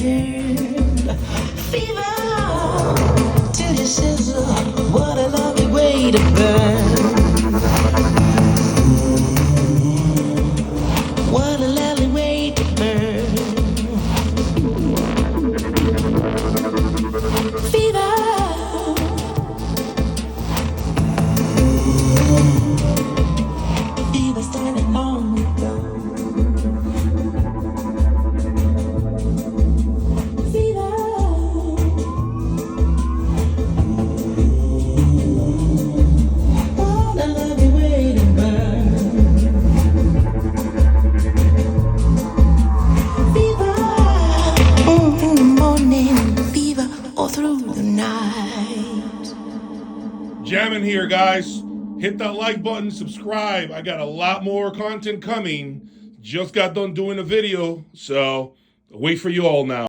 learned. Fever till you sizzle. What a lovely way to burn. What a lovely way to burn. Fever. Fever started long ago. Fever. What a lovely way to burn. Fever. In the morning, fever all through the night. Jamming here, guys. Hit that like button, subscribe. I got a lot more content coming. Just got done doing a video, so wait for you all now.